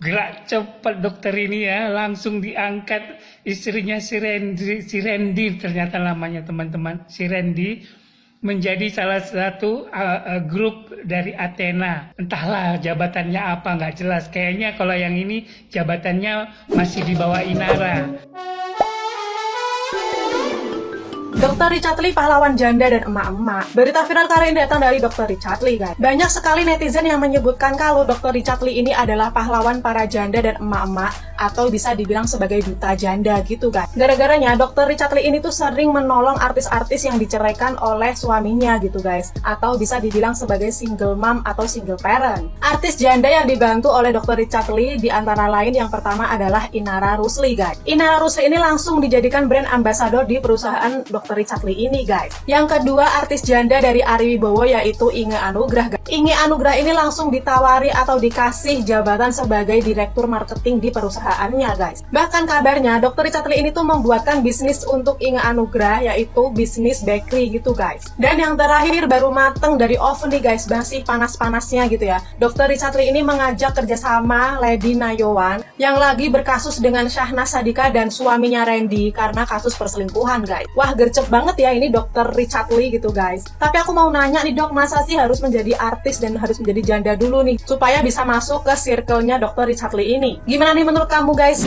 Gerak cepat dokter ini ya, langsung diangkat istrinya si Randy ternyata namanya teman-teman. Si Randy menjadi salah satu grup dari Athena. Entahlah jabatannya apa, nggak jelas. Kayaknya kalau yang ini jabatannya masih di bawah Inara. Dr. Richard Lee pahlawan janda dan emak-emak. Berita viral kali ini datang dari Dr. Richard Lee, guys. Banyak sekali netizen yang menyebutkan kalau Dr. Richard Lee ini adalah pahlawan para janda dan emak-emak, atau bisa dibilang sebagai duta janda gitu, guys. Gara-garanya Dr. Richard Lee ini tuh sering menolong artis-artis yang diceraikan oleh suaminya gitu, guys. Atau bisa dibilang sebagai single mom atau single parent. Artis janda yang dibantu oleh Dr. Richard Lee di antara lain yang pertama adalah Inara Rusli, guys. Inara Rusli ini langsung dijadikan brand ambassador di perusahaan Dr. Richard Lee ini, guys. Yang kedua, artis janda dari Ari Wibowo yaitu Inge Anugrah, guys. Inge Anugrah ini langsung ditawari atau dikasih jabatan sebagai direktur marketing di perusahaannya, guys. Bahkan kabarnya Dr. Richard Lee ini tuh membuatkan bisnis untuk Inge Anugrah yaitu bisnis bakery gitu, guys. Dan yang terakhir baru mateng dari oven nih, guys, masih panas-panasnya gitu ya. Dr. Richard Lee ini mengajak kerjasama Lady Nayawan yang lagi berkasus dengan Syahnaz Sadiqah dan suaminya Randy karena kasus perselingkuhan, guys. Wah, gercep banget ya ini Dr. Richard Lee gitu, guys. Tapi aku mau nanya nih, Dok, masa sih harus menjadi artis dan harus menjadi janda dulu nih supaya bisa masuk ke circle-nya Dr. Richard Lee ini? Gimana nih menurut kamu, guys?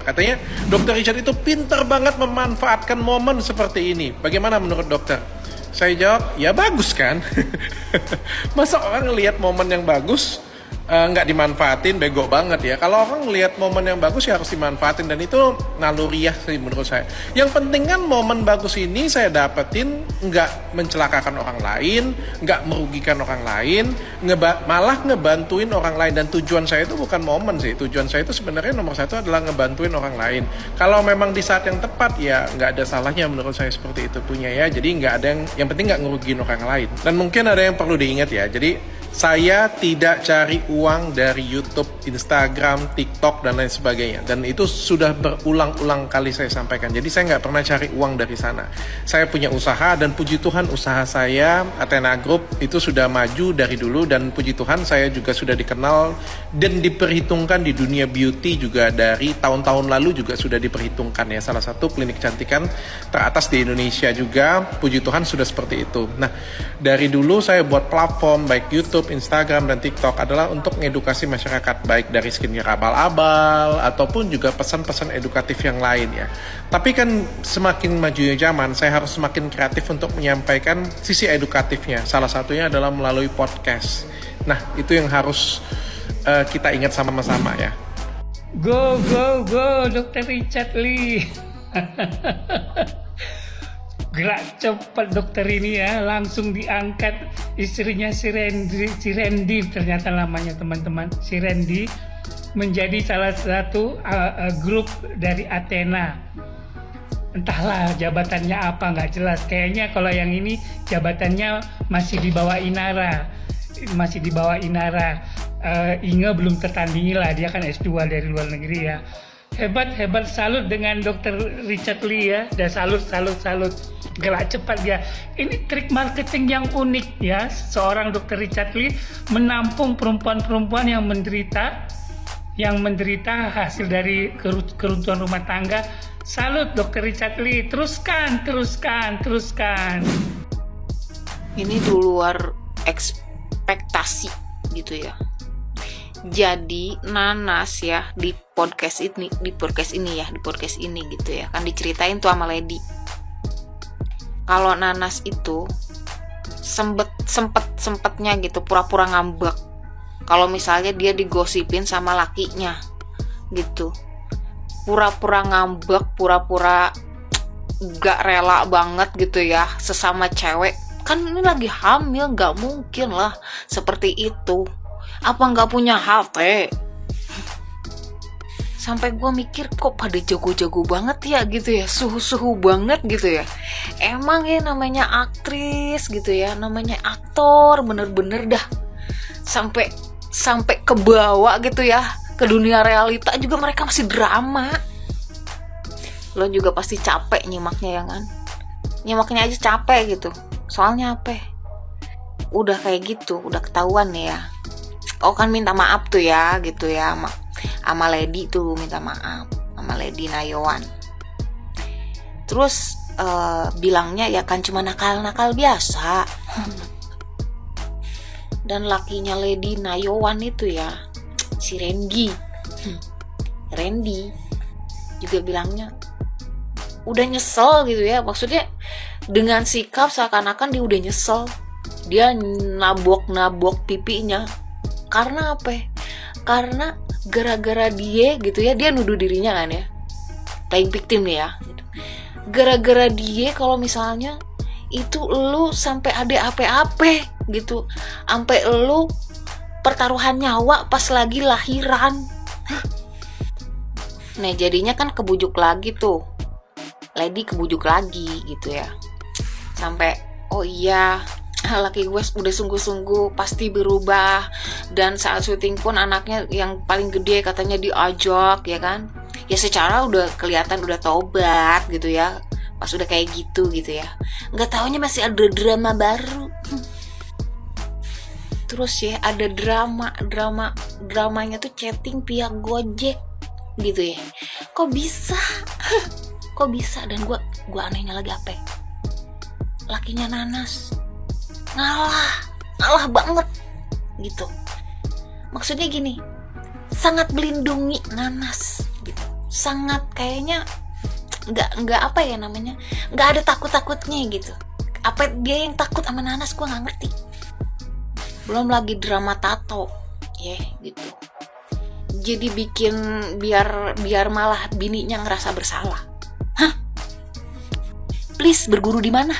Katanya Dr. Richard itu pinter banget memanfaatkan momen seperti ini. Bagaimana menurut dokter? Saya jawab, ya bagus kan? Masa orang ngelihat momen yang bagus nggak dimanfaatin, bego banget ya. Kalau orang ngelihat momen yang bagus ya harus dimanfaatin, dan itu naluriah sih menurut saya. Yang penting kan momen bagus ini saya dapetin nggak mencelakakan orang lain, nggak merugikan orang lain, malah ngebantuin orang lain. Dan tujuan saya itu bukan momen sih, tujuan saya itu sebenarnya nomor satu adalah ngebantuin orang lain. Kalau memang di saat yang tepat ya nggak ada salahnya menurut saya seperti itu punya ya. Jadi nggak ada yang penting nggak ngerugiin orang lain. Dan mungkin ada yang perlu diingat ya, jadi saya tidak cari uang dari YouTube, Instagram, TikTok, dan lain sebagainya. Dan itu sudah berulang-ulang kali saya sampaikan. Jadi saya nggak pernah cari uang dari sana. Saya punya usaha, dan puji Tuhan usaha saya, Athena Group, itu sudah maju dari dulu. Dan puji Tuhan saya juga sudah dikenal dan diperhitungkan di dunia beauty juga dari tahun-tahun lalu juga sudah diperhitungkan ya. Salah satu klinik kecantikan teratas di Indonesia juga, puji Tuhan sudah seperti itu. Nah, dari dulu saya buat platform baik YouTube, Instagram, dan TikTok adalah untuk mengedukasi masyarakat, baik dari skincare abal-abal ataupun juga pesan-pesan edukatif yang lain ya. Tapi kan semakin majunya zaman, saya harus semakin kreatif untuk menyampaikan sisi edukatifnya. Salah satunya adalah melalui podcast. Nah, itu yang harus kita ingat sama-sama ya. Go, go, go, Dr. Richard Lee. Gerak cepat dokter ini ya, langsung diangkat istrinya si Randy ternyata namanya teman-teman. Si Randy menjadi salah satu grup dari Athena. Entahlah jabatannya apa, nggak jelas. Kayaknya kalau yang ini jabatannya masih di bawah Inara. Masih di bawah Inara. Inge belum tertandingi lah, dia kan S2 dari luar negeri ya. Hebat, salut dengan Dr. Richard Lee ya. Dan salut. Gerak cepat ya. Ini trik marketing yang unik ya. Seorang Dr. Richard Lee menampung perempuan-perempuan yang menderita hasil dari keruntuhan rumah tangga. Salut Dr. Richard Lee. Teruskan. Ini di luar ekspektasi gitu ya. Jadi Nanas ya di podcast ini gitu ya, kan diceritain tuh sama Lady. Kalau Nanas itu sempetnya gitu pura-pura ngambek kalau misalnya dia digosipin sama lakinya gitu. Pura-pura ngambek, pura-pura gak rela banget gitu ya sesama cewek. Kan ini lagi hamil, gak mungkin lah seperti itu. Apa nggak punya HP? Sampai gue mikir kok pada jago-jago banget ya gitu ya, suhu-suhu banget gitu ya. Emang ya namanya aktris gitu ya, namanya aktor, bener-bener dah sampai kebawa gitu ya ke dunia realita juga mereka masih drama. Lo juga pasti capek nyimaknya ya kan? Nyimaknya aja capek gitu. Soalnya apa? Udah kayak gitu, udah ketahuan nih ya. Oh kan minta maaf tuh ya gitu ya, sama Lady tuh minta maaf sama Lady Nayawan. Terus bilangnya ya kan cuma nakal-nakal biasa. Dan lakinya Lady Nayawan itu ya, si Randy juga bilangnya udah nyesel gitu ya, maksudnya dengan sikap seakan-akan dia udah nyesel, dia nabok pipinya. Karena apa? Karena gara-gara dia gitu ya, dia nuduh dirinya kan ya, playing victim nih ya gitu. Gara-gara dia kalau misalnya itu lu sampai ada apa-apa gitu, sampai lu pertaruhan nyawa pas lagi lahiran. Nah jadinya kan kebujuk lagi tuh, Lady kebujuk lagi gitu ya, sampai oh iya laki gue udah sungguh-sungguh pasti berubah. Dan saat syuting pun anaknya yang paling gede katanya diajak ya kan, ya secara udah kelihatan udah tobat gitu ya, pas udah kayak gitu ya, nggak taunya masih ada drama baru. Terus ya ada dramanya tuh chatting pihak Gojek gitu ya, kok bisa dan gue anehnya lagi apa ya? Lakinya Nanas ngalah banget gitu. Maksudnya gini, sangat melindungi Nanas gitu, sangat kayaknya nggak apa ya namanya, nggak ada takutnya gitu. Apa dia yang takut sama Nanas, gue nggak ngerti. Belum lagi drama tato ya gitu, jadi bikin biar malah bininya ngerasa bersalah. Please, berguru di mana?